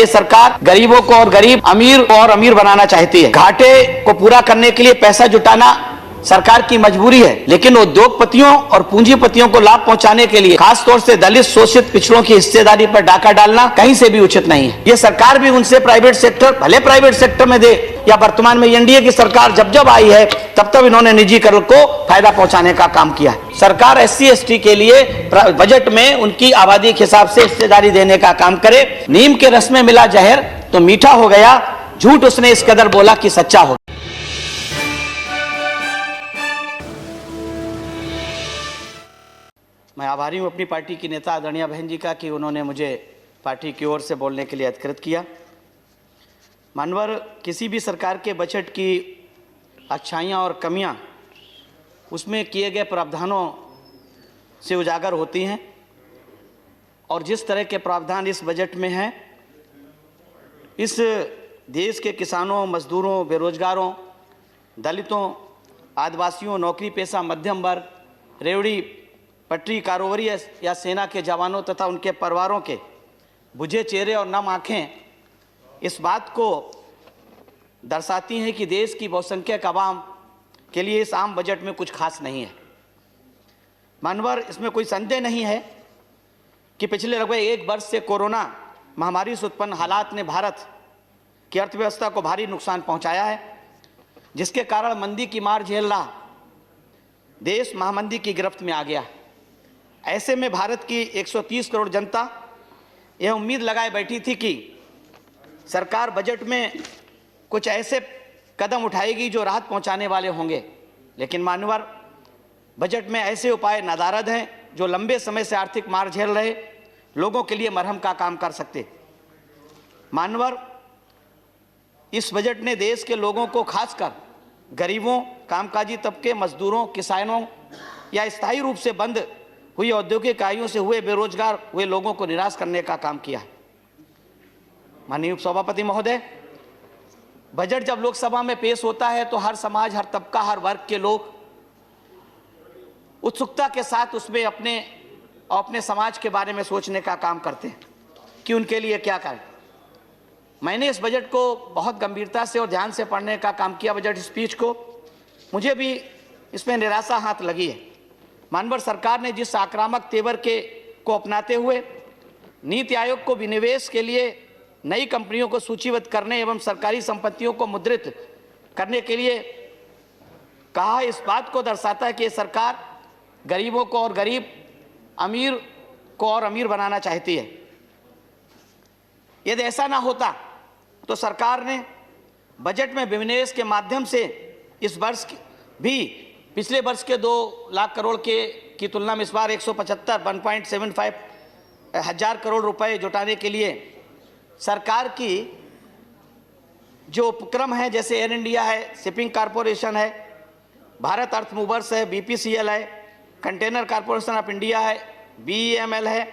ये सरकार गरीबों को और गरीब, अमीर को और अमीर बनाना चाहती है। घाटे को पूरा करने के लिए पैसा जुटाना सरकार की मजबूरी है, लेकिन उद्योगपतियों और पूंजीपतियों को लाभ पहुंचाने के लिए खासतौर से दलित, शोषित पिछड़ों की हिस्सेदारी पर डाका डालना कहीं से भी उचित नहीं है। ये सरकार भी उनसे प्राइवेट सेक्टर, भले प्राइवेट सेक्टर में दे या वर्तमान में एनडीए की सरकार जब जब आई है तब तब इन्होंने निजीकरण को फायदा पहुंचाने का काम किया है। सरकार SC ST के लिए बजट में उनकी आबादी के हिसाब से हिस्सेदारी देने का काम करे। नीम के रस में मिला जहर तो मीठा हो गया, झूठ उसने इस कदर बोला कि सच्चा हो। मैं आभारी हूं अपनी पार्टी की नेता आदरणीय बहन जी का कि उन्होंने मुझे पार्टी की ओर से बोलने के लिए अधिकृत किया। मानवर किसी भी सरकार के बजट की अच्छाइयाँ और कमियाँ उसमें किए गए प्रावधानों से उजागर होती हैं, और जिस तरह के प्रावधान इस बजट में हैं, इस देश के किसानों, मजदूरों, बेरोजगारों, दलितों, आदिवासियों, नौकरी पेशा मध्यम वर्ग, रेवड़ी पटरी कारोबारी या सेना के जवानों तथा उनके परिवारों के बुझे चेहरे और नम आँखें इस बात को दर्शाती हैं कि देश की बहुसंख्यक आवाम के लिए इस आम बजट में कुछ खास नहीं है। मानवर इसमें कोई संदेह नहीं है कि पिछले लगभग 1 वर्ष से कोरोना महामारी से उत्पन्न हालात ने भारत की अर्थव्यवस्था को भारी नुकसान पहुंचाया है, जिसके कारण मंदी की मार झेल रहा देश महामंदी की गिरफ्त में आ गया। ऐसे में भारत की 130 करोड़ जनता यह उम्मीद लगाए बैठी थी कि सरकार बजट में कुछ ऐसे कदम उठाएगी जो राहत पहुंचाने वाले होंगे, लेकिन मानवर बजट में ऐसे उपाय नदारद हैं जो लंबे समय से आर्थिक मार झेल रहे लोगों के लिए मरहम का काम कर सकते। मानवर इस बजट ने देश के लोगों को, खासकर गरीबों, कामकाजी तबके, मजदूरों, किसानों या स्थायी रूप से बंद हुई औद्योगिक इकाइयों से हुए बेरोजगार हुए लोगों को निराश करने का काम किया है। माननीय उपसभापति महोदय, बजट जब लोकसभा में पेश होता है तो हर समाज, हर तबका, हर वर्ग के लोग उत्सुकता के साथ उसमें अपने समाज के बारे में सोचने का काम करते हैं कि उनके लिए क्या करें। मैंने इस बजट को बहुत गंभीरता से और ध्यान से पढ़ने का काम किया। बजट स्पीच को मुझे भी इसमें निराशा हाथ लगी है। मानवर सरकार ने जिस आक्रामक तेवर को अपनाते हुए नीति आयोग को विनिवेश के लिए नई कंपनियों को सूचीबद्ध करने एवं सरकारी संपत्तियों को मुद्रित करने के लिए कहा, इस बात को दर्शाता है कि सरकार गरीबों को और गरीब, अमीर को और अमीर बनाना चाहती है। यदि ऐसा ना होता तो सरकार ने बजट में विनिवेश के माध्यम से इस वर्ष भी पिछले वर्ष के 2 लाख करोड़ की तुलना में इस बार 175 हजार करोड़ रुपए जुटाने के लिए सरकार की जो उपक्रम है, जैसे एयर इंडिया है, शिपिंग कॉरपोरेशन है, भारत अर्थ मूवर्स है, BPCL है, कंटेनर कॉरपोरेशन ऑफ इंडिया है, BEML है,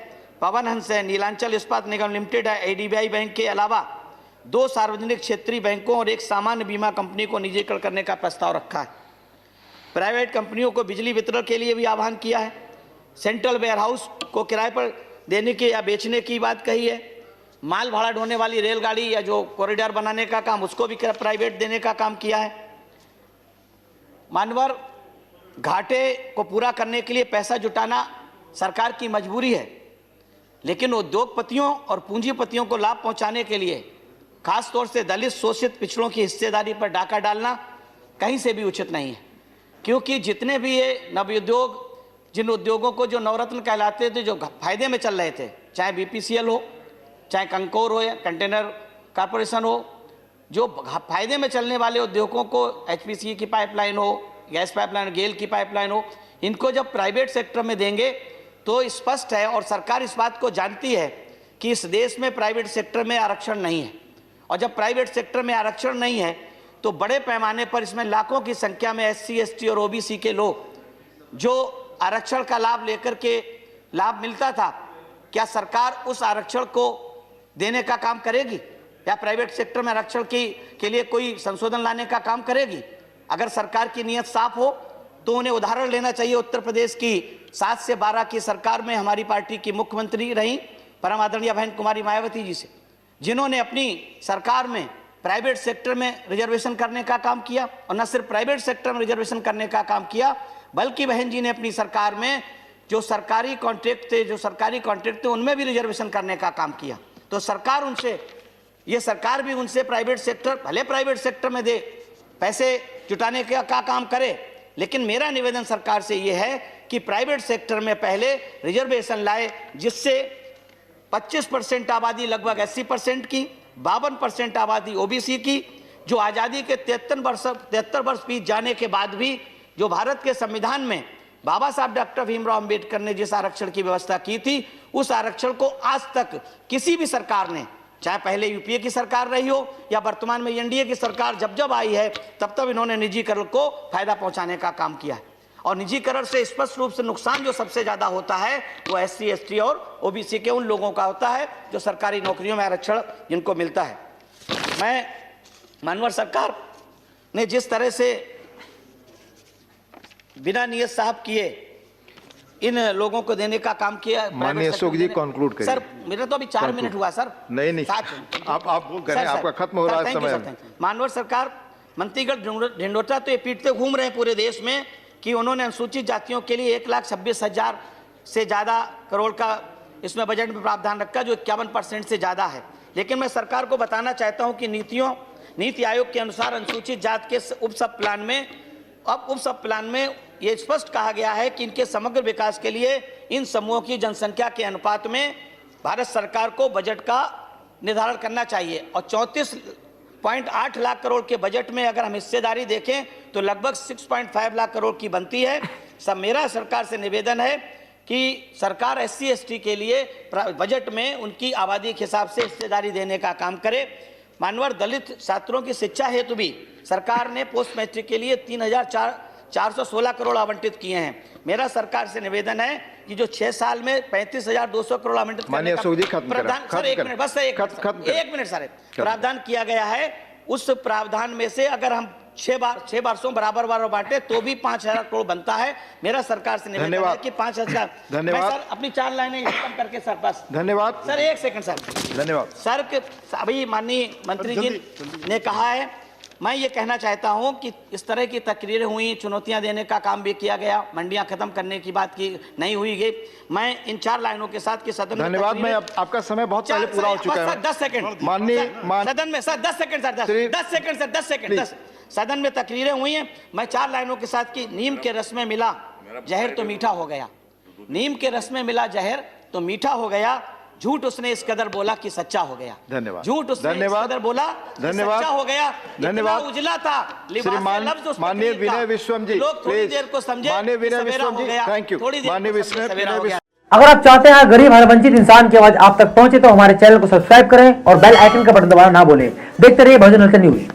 पवन हंस है, नीलांचल इस्पात निगम लिमिटेड है, IDBI बैंक के अलावा 2 सार्वजनिक क्षेत्रीय बैंकों और 1 सामान्य बीमा कंपनी को निजीकरण करने का प्रस्ताव रखा है। प्राइवेट कंपनियों को बिजली वितरण के लिए भी आह्वान किया है। सेंट्रल वेयरहाउस को किराए पर देने की या बेचने की बात कही है। माल भाड़ा ढोने वाली रेलगाड़ी या जो कॉरिडोर बनाने का काम, उसको भी प्राइवेट देने का काम किया है। मानवर घाटे को पूरा करने के लिए पैसा जुटाना सरकार की मजबूरी है, लेकिन उद्योगपतियों और पूंजीपतियों को लाभ पहुंचाने के लिए खासतौर से दलित, शोषित पिछड़ों की हिस्सेदारी पर डाका डालना कहीं से भी उचित नहीं है। क्योंकि जितने भी ये नवउद्योग, जिन उद्योगों को जो नवरत्न कहलाते थे, जो फायदे में चल रहे थे, चाहे BPCL हो, चाहे कंकोर हो या कंटेनर कॉरपोरेशन हो, जो फायदे में चलने वाले उद्योगों को HPCL की पाइपलाइन हो, गैस पाइपलाइन, गेल की पाइपलाइन हो, इनको जब प्राइवेट सेक्टर में देंगे तो स्पष्ट है, और सरकार इस बात को जानती है कि इस देश में प्राइवेट सेक्टर में आरक्षण नहीं है। और जब प्राइवेट सेक्टर में आरक्षण नहीं है तो बड़े पैमाने पर इसमें लाखों की संख्या में SC ST और OBC के लोग जो आरक्षण का लाभ लेकर के लाभ मिलता था, क्या सरकार उस आरक्षण को देने का काम करेगी या प्राइवेट सेक्टर में आरक्षण के लिए कोई संशोधन लाने का काम करेगी? अगर सरकार की नीयत साफ हो तो उन्हें उदाहरण लेना चाहिए उत्तर प्रदेश की 7 से 12 की सरकार में हमारी पार्टी की मुख्यमंत्री रही परम आदरणीय बहन कुमारी मायावती जी से। जिन्होंने अपनी सरकार में प्राइवेट सेक्टर में रिजर्वेशन करने का काम किया, और न सिर्फ प्राइवेट सेक्टर में रिजर्वेशन करने का काम किया, बल्कि बहन जी ने अपनी सरकार में जो सरकारी कॉन्ट्रैक्ट थे उनमें भी रिजर्वेशन करने का काम किया। तो सरकार उनसे, ये सरकार भी उनसे प्राइवेट सेक्टर, भले प्राइवेट सेक्टर में दे, पैसे जुटाने का काम करे, लेकिन मेरा निवेदन सरकार से ये है कि प्राइवेट सेक्टर में पहले रिजर्वेशन लाए, जिससे 25% आबादी लगभग 80% की, 52% आबादी ओबीसी की, जो आज़ादी के 73 वर्ष बीत जाने के बाद भी जो भारत के संविधान में बाबा साहब डॉक्टर भीमराव अंबेडकर ने जिस आरक्षण की व्यवस्था की थी, उस आरक्षण को आज तक किसी भी सरकार ने, चाहे पहले यूपीए की सरकार रही हो या वर्तमान में एनडीए की सरकार जब जब आई है तब तब इन्होंने निजीकरण को फायदा पहुंचाने का काम किया है। और निजीकरण से स्पष्ट रूप से नुकसान जो सबसे ज्यादा होता है वो एससी, एसटी और ओबीसी के उन लोगों का होता है जो सरकारी नौकरियों में आरक्षण जिनको मिलता है। मैं मानवर सरकार ने जिस तरह से बिना नियत साहब किए इन लोगों को देने का काम किया। माननीय अशोक जी कंक्लूड करिए। सर मेरा तो अभी 4 मिनट हुआ सर। नहीं आप बोल करें, आपका खत्म हो रहा है समय। मानवर सरकार मंत्रीगण ढिंडोटा तो ये पीटते घूम रहे हैं पूरे देश में कि उन्होंने अनुसूचित जातियों के लिए 1,26,000 से ज़्यादा करोड़ का इसमें बजट में प्रावधान रखा, जो 51% से ज़्यादा है। लेकिन मैं सरकार को बताना चाहता हूं कि नीति आयोग के अनुसार अनुसूचित जाति के उप सब प्लान में ये स्पष्ट कहा गया है कि इनके समग्र विकास के लिए इन समूहों की जनसंख्या के अनुपात में भारत सरकार को बजट का निर्धारण करना चाहिए। और 34.8 लाख करोड़ के बजट में अगर हम हिस्सेदारी देखें तो लगभग 6.5 लाख करोड़ की बनती है। सब मेरा सरकार से निवेदन है कि सरकार एससी, एसटी के लिए बजट में उनकी आबादी के हिसाब से हिस्सेदारी देने का काम करे। मानवर दलित छात्रों की शिक्षा हेतु भी सरकार ने पोस्ट मैट्रिक के लिए 3,416 करोड़ आवंटित किए हैं। मेरा सरकार से निवेदन है कि जो 6 साल में 35,200 करोड़ आवंटित करने का प्रावधान किया गया है, उस प्रावधान में से अगर हम 6 वर्षों बराबर बांटे तो भी 5,000 करोड़ बनता है। मेरा सरकार से निवेदन है कि 5,000। धन्यवाद सर अपनी 4 लाइनें खत्म करके सर बस। धन्यवाद सर, 1 सेकंड सर। धन्यवाद सर के अभी माननीय मंत्री जी ने कहा है, मैं ये कहना चाहता हूं कि इस तरह की तकरीरें हुई, चुनौतियां देने का काम भी किया गया, मंडियां खत्म करने की बात की नहीं हुई गई। मैं इन 4 लाइनों के साथ कि सदन में धन्यवाद। मैं आपका समय बहुत पहले पूरा हो चुका है। 10 सेकंड माननीय सदन में सर 10 सेकंड सर 10 सेकंड सदन में तकरीरें हुई हैं। मैं 4 लाइनों के साथ कि नीम के रस में मिला जहर तो मीठा हो गया, नीम के रस में मिला जहर तो मीठा हो गया, झूठ उसने इस कदर बोला कि सच्चा हो गया। धन्यवाद। झूठ उसने इस कदर बोला धन्यवाद, सच्चा हो गया। धन्यवाद। उजला था माननीय विनय विश्वम जी, थोड़ी देर को समझे। माननीय विनय विश्वम जी, थैंक यू। माननीय विनय। अगर आप चाहते हैं गरीब हर वंचित इंसान की आवाज आप तक पहुंचे तो हमारे चैनल को सब्सक्राइब करें और बेल आइकन का बटन दबाना ना भूलें। देखते रहिए बहुजन न्यूज।